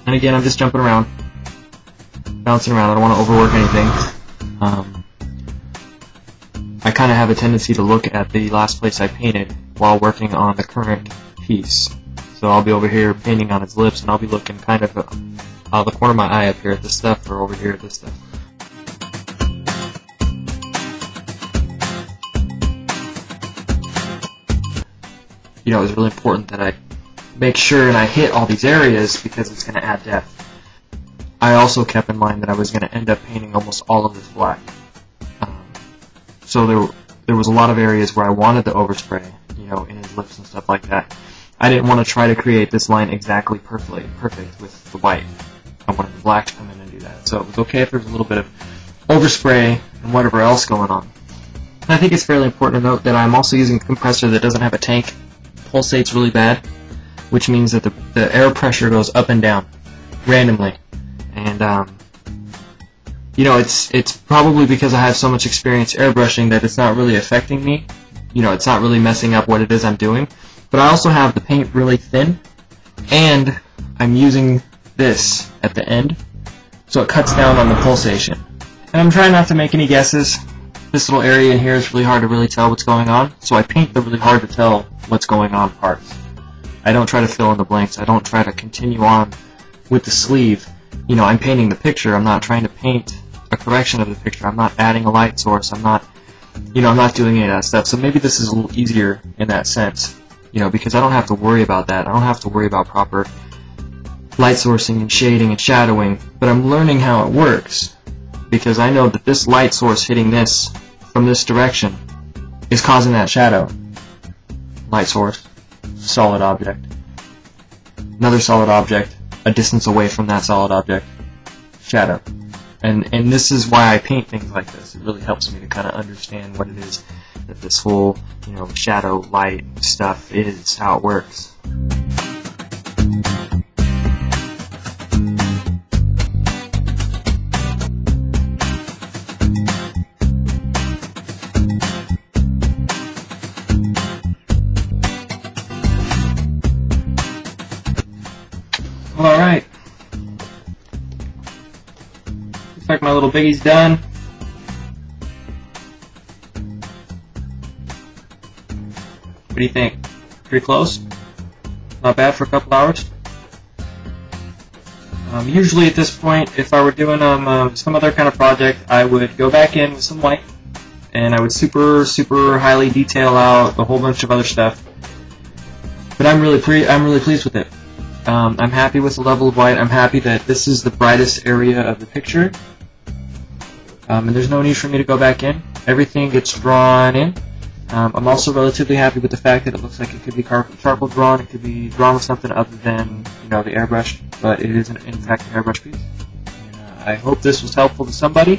And again, I'm just jumping around, bouncing around. I don't want to overwork anything. I kind of have a tendency to look at the last place I painted while working on the current piece. So I'll be over here painting on his lips, and I'll be looking kind of out of the corner of my eye up here at this stuff, or over here at this stuff. You know, it's really important that I make sure and I hit all these areas because it's going to add depth. I also kept in mind that I was going to end up painting almost all of this black. So there was a lot of areas where I wanted the overspray, you know, in his lips and stuff like that. I didn't want to try to create this line exactly perfect with the white. I wanted the black to come in and do that. So it was okay if there was a little bit of overspray and whatever else going on. And I think it's fairly important to note that I'm also using a compressor that doesn't have a tank. Pulsates really bad, which means that the air pressure goes up and down randomly. And you know, it's probably because I have so much experience airbrushing that it's not really affecting me. You know, it's not really messing up what it is I'm doing. But I also have the paint really thin, and I'm using this at the end, so it cuts down on the pulsation. And I'm trying not to make any guesses. This little area in here is really hard to really tell what's going on, so I paint the really hard to tell what's going on parts. I don't try to fill in the blanks. I don't try to continue on with the sleeve. You know, I'm painting the picture. I'm not trying to paint a correction of the picture. I'm not adding a light source. I'm not doing any of that stuff. So maybe this is a little easier in that sense, you know, because I don't have to worry about that. I don't have to worry about proper light sourcing and shading and shadowing, but I'm learning how it works because I know that this light source hitting this from this direction is causing that shadow. Light source, solid object. Another solid object, a distance away from that solid object, shadow. And this is why I paint things like this. It really helps me to kind of understand what it is that this whole, you know, shadow, light stuff is, how it works. Alright. Looks like my little Biggie's done. What do you think? Pretty close? Not bad for a couple hours? Usually at this point, if I were doing some other kind of project, I would go back in with some white, and I would super highly detail out a whole bunch of other stuff. But I'm really pleased with it. I'm happy with the level of white. I'm happy that this is the brightest area of the picture. And there's no need for me to go back in. Everything gets drawn in. I'm also relatively happy with the fact that it looks like it could be charcoal drawn. It could be drawn with something other than, you know, the airbrush, but it is in fact an airbrush piece. And, I hope this was helpful to somebody.